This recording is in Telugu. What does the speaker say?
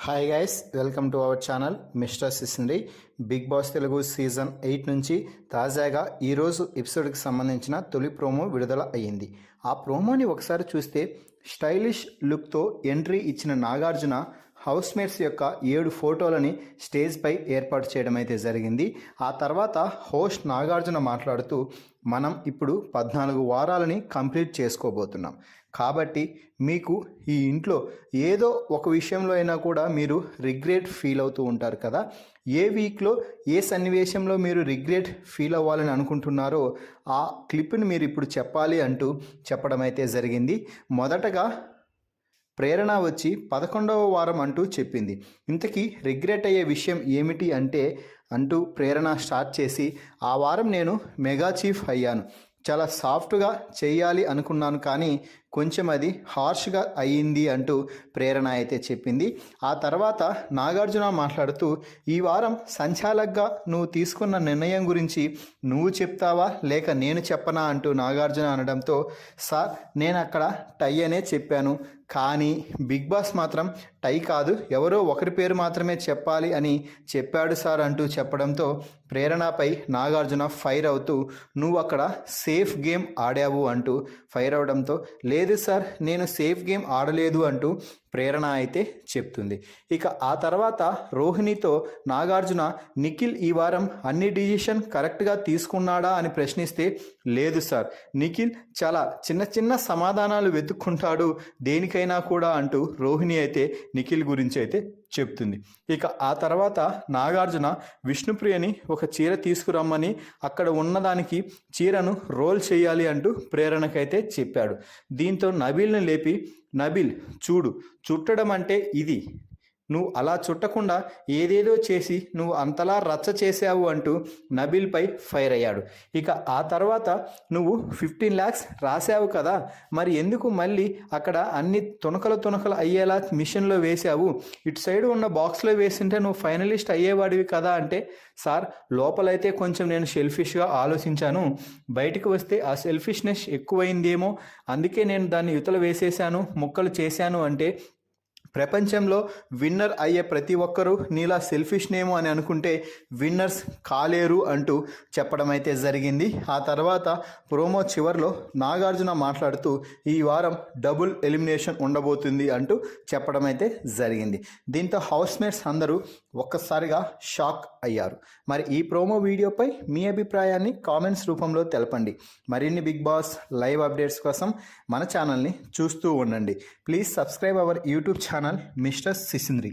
Hi guys, welcome to our channel mister Sisindri. Bigg Boss Telugu season 8 నుంచి తాజాగా ఈరోజు ఎపిసోడ్కి సంబంధించిన తొలి ప్రోమో విడుదల అయ్యింది. ఆ ప్రోమోని ఒకసారి చూస్తే స్టైలిష్ లుక్తో ఎంట్రీ ఇచ్చిన నాగార్జున హౌస్మేట్స్ యొక్క 7 ఫోటోలని స్టేజ్పై ఏర్పాటు చేయడం అయితే జరిగింది. ఆ తర్వాత హోస్ట్ నాగార్జున మాట్లాడుతూ, మనం ఇప్పుడు 14 వారాలని కంప్లీట్ చేసుకోబోతున్నాం, కాబట్టి మీకు ఈ ఇంట్లో ఏదో ఒక విషయంలో అయినా కూడా మీరు రిగ్రెట్ ఫీల్ అవుతూ ఉంటారు కదా. ఏ వీక్లో ఏ సన్నివేశంలో మీరు రిగ్రెట్ ఫీల్ అవ్వాలని అనుకుంటున్నారో ఆ క్లిప్ని మీరు ఇప్పుడు చెప్పాలి అంటూ చెప్పడం అయితే జరిగింది. మొదటగా ప్రేరణ వచ్చి 11వ వారం అంటూ చెప్పింది. ఇంతకీ రిగ్రెట్ అయ్యే విషయం ఏమిటి అంటే అంటూ ప్రేరణ స్టార్ట్ చేసి, ఆ వారం నేను మెగా చీఫ్ అయ్యాను, చాలా సాఫ్ట్గా చేయాలి అనుకున్నాను, కానీ కొంచెం అది హార్ష్గా అయ్యింది అంటూ ప్రేరణ అయితే చెప్పింది. ఆ తర్వాత నాగార్జున మాట్లాడుతూ, ఈ వారం సంచాలక్గా నువ్వు తీసుకున్న నిర్ణయం గురించి నువ్వు చెప్తావా లేక నేను చెప్పనా అంటూ నాగార్జున అనడంతో, సార్ నేను అక్కడ టై అనే చెప్పాను, కానీ బిగ్ బాస్ మాత్రం టై కాదు, ఎవరో ఒకరి పేరు మాత్రమే చెప్పాలి అని చెప్పాడు సార్ అంటూ చెప్పడంతో ప్రేరణపై నాగార్జున ఫైర్ అవుతూ, నువ్వు అక్కడ సేఫ్ గేమ్ ఆడావు అంటూ ఫైర్ అవడంతో, లేదు సార్ నేను సేఫ్ గేమ్ ఆడలేదు అంటూ ప్రేరణ అయితే చెప్తుంది. ఇక ఆ తర్వాత రోహిణితో నాగార్జున, నిఖిల్ ఈ వారం అన్ని డిసిషన్ కరెక్ట్గా తీసుకున్నాడా అని ప్రశ్నిస్తే, లేదు సార్, నిఖిల్ చాలా చిన్న చిన్న సమాధానాలు వెతుక్కుంటాడు దేనికైనా కూడా అంటూ రోహిణి అయితే నిఖిల్ గురించి అయితే చెప్తుంది. ఇక ఆ తర్వాత నాగార్జున విష్ణుప్రియని ఒక చీర తీసుకురమ్మని అక్కడ ఉన్నదానికి చీరను రోల్ చేయాలి అంటూ ప్రేరణకైతే చెప్పాడు. దీంతో నబీల్ని లేపి, నబీల్ చూడు, చుట్టడం అంటే ఇది, నువ్వు అలా చుట్టకుండా ఏదేదో చేసి నువ్వు అంతలా రచ్చ చేసావు అంటూ నబీల్పై ఫైర్ అయ్యాడు. ఇక ఆ తర్వాత నువ్వు 15 lakhs రాసావు కదా, మరి ఎందుకు మళ్ళీ అక్కడ అన్ని తునకలు అయ్యేలా మిషన్లో వేసావు, ఇటు సైడ్ ఉన్న బాక్స్లో వేసింటే నువ్వు ఫైనలిస్ట్ అయ్యేవాడివి కదా అంటే, సార్ లోపలైతే కొంచెం నేను సెల్ఫిష్గా ఆలోచించాను, బయటికి వస్తే ఆ సెల్ఫిష్నెస్ ఎక్కువైందేమో, అందుకే నేను దాన్ని యుతల వేసేసాను, ముక్కలు చేశాను అంటే, ప్రపంచంలో విన్నర్ అయ్యే ప్రతి ఒక్కరూ నీలా సెల్ఫిష్నేమో అని అనుకుంటే విన్నర్స్ కాలేరు అంటూ చెప్పడం అయితే జరిగింది. ఆ తర్వాత ప్రోమో చివర్లో నాగార్జున మాట్లాడుతూ, ఈ వారం డబుల్ ఎలిమినేషన్ ఉండబోతుంది అంటూ చెప్పడం అయితే జరిగింది. దీంతో హౌస్మేట్స్ అందరూ ఒక్కసారిగా షాక్ అయ్యారు. మరి ఈ ప్రోమో వీడియోపై మీ అభిప్రాయాన్ని కామెంట్స్ రూపంలో తెలపండి. మరిన్ని బిగ్ బాస్ లైవ్ అప్డేట్స్ కోసం మన ఛానల్ని చూస్తూ ఉండండి. Please subscribe our YouTube channel mister సిసింద్రి.